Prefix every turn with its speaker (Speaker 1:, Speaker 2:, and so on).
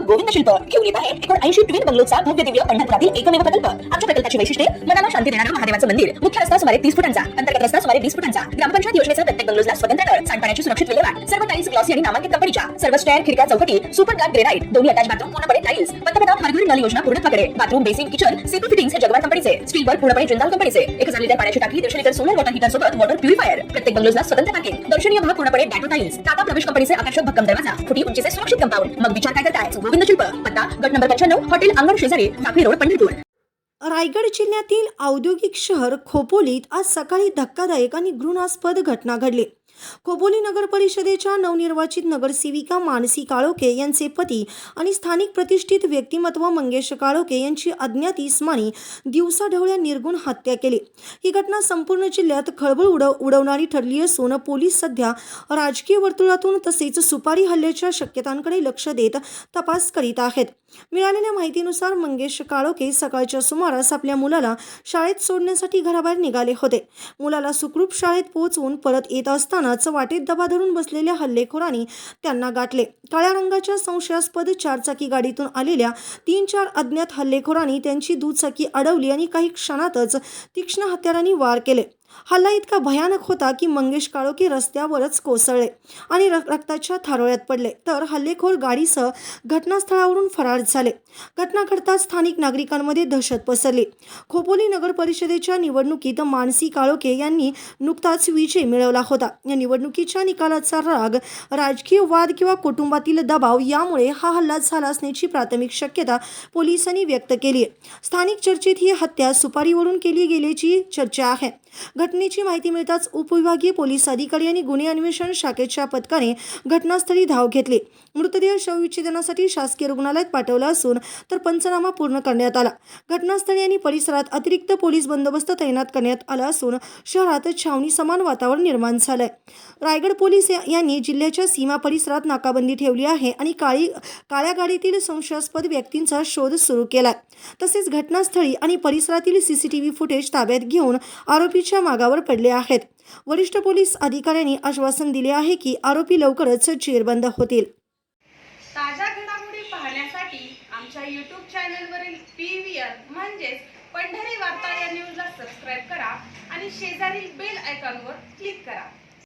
Speaker 1: गोविंद शिल्प घेऊन येत आहे 80 ट्विन बंगलोचा भव्य दिव्य पंढरपुरातील एकमेव प्रकल्प। आमच्या प्रकल्पाची वैशिष्ट्ये मनाला शांती देणारं महादेवाचं मंदिर, मुख्य रस्ता सुमारे 30 फुटांचा, अंतर्गत रस्ता सुमारे 20 फुटांचा, ग्रामपंचायत योजनेचा प्रत्येक बंगलोजला स्वतंत्र नळ, सांडपाण्याची सुरक्षित विल्हेवाट, सर्व टाइल्स ग्लॉसी आणि नामांकित कंपनीच्या, सर्व स्टेअर, खिडक्या, चौकटी सुपर ग्लास ग्रेनाइट, दोन्ही अटॅच बाथरूम पूर्णपणे टाइल्स, पंतप्रधान हर घर नल योजना पूर्णत्वाकडे, bathroom, basin, kitchen, CP fittings हे जगवार कंपनीचे, स्टील वर्क पूर्णपणे जिंदाल कंपनीचे, 1000 लिटर पाण्याची टाकी, 150 लिटर सोलर वॉटर हीटर सोबत वॉटर प्युरिफायर, प्रत्येक बंगलोजला स्वतंत्र पार्किंग, दर्शनीय भाग पूर्णपणे डॅटो टाइल्स, टाटा प्रवेश कंपनीचे आकर्षक भक्कम दरवाजा, फुटी उंचीचे सुरक्षित कंपाऊंड। मग विचार काय करताय? गोविंद शिल्प, पत्ता गट नंबर 95, हॉटेल अंगण शेजारी, साखळी रोड, पंढरपूर।
Speaker 2: रायगड जिल्ह्यातील औद्योगिक शहर खोपोलीत आज सकाळी धक्कादायक आणि घृणास्पद घटना घडली। खोपोली नगर परिषदेच्या नवनिर्वाचित नगरसेविका मानसी काळोखे यांचे पती आणि स्थानिक प्रतिष्ठित व्यक्तिमत्व मंगेश काळोखे यांची अज्ञात इसमानी दिवसाढवळ्या निर्गुण हत्या केली। ही घटना संपूर्ण जिल्ह्यात खळबळ उडवणारी ठरली असून पोलीस सध्या राजकीय वर्तुळातून तसेच सुपारी हल्ल्याच्या शक्यतांकडे लक्ष देत तपास करीत आहेत। मिळालेल्या माहितीनुसार मंगेश काळोखे सकाळच्या सुमारास आपल्या मुलाला शाळेत सोडण्यासाठी घराबाहेर निघाले होते। मुलाला सुखरूप शाळेत पोहोचवून परत येत असतानाच वाटेत दबा धरून बसलेल्या हल्लेखोरांनी त्यांना गाठले। काळ्या रंगाच्या संशयास्पद चारचाकी गाडीतून आलेल्या 3-4 अज्ञात हल्लेखोरांनी त्यांची दुचाकी अडवली आणि काही क्षणातच तीक्ष्ण हत्यारांनी वार केले। हल्ला इतका भयानक होता की मंगेश काळोखे रस्त्यावरच कोसळले आणि रक्ताच्या थारोळ्यात पडले, तर हल्लेखोर गाडीसह घटनास्थळावरून फरार झाले। घटना घडताच स्थानिक नागरिकांमध्ये दहशत पसरली। खोपोली नगर परिषदेच्या निवडणुकीत मानसी काळोखे यांनी नुकताच विजय मिळवला होता। या निवडणुकीच्या निकालाचा राग, राजकीय वाद किंवा कुटुंबातील दबाव यामुळे हा हल्ला झाला असण्याची प्राथमिक शक्यता पोलिसांनी व्यक्त केली आहे। स्थानिक चर्चेत ही हत्या सुपारीवरून केली गेल्याची चर्चा आहे। घटनेची माहिती मिळताच उपविभागीय पोलीस अधिकारी आणि गुन्हे अन्वेषण शाखेच्या पथकाने घटनास्थळी धाव घेतली। मृतदेह शवविच्छेदनासाठी शासकीय रुग्णालयात पाठवला असून तर पंचनामा पूर्ण करण्यात आला। घटनास्थळी आणि परिसरात अतिरिक्त पोलीस बंदोबस्त तैनात करण्यात आला असून शहरात छावणी समान वातावरण निर्माण झालंय। रायगड पोलीस यांनी जिल्ह्याच्या सीमा परिसरात नाकाबंदी ठेवली आहे आणि काळ्या गाडीतील संशयास्पद व्यक्तींचा शोध सुरू केला। तसेच घटनास्थळी आणि परिसरातील सीसीटीव्ही फुटेज ताब्यात घेऊन आरोपीच्या मागावर पडले आहेत। वरिष्ठ पोलीस अधिकाऱ्यांनी आश्वासन दिले आहे की आरोपी लवकरच जेरबंद होतील।
Speaker 3: ताज्या घडामोडी पाहण्यासाठी आमच्या YouTube चॅनलवरील PVR म्हणजेच पंढरी वार्ता या न्यूजला सबस्क्राइब करा आणि शेजारील बेल आयकॉनवर क्लिक करा।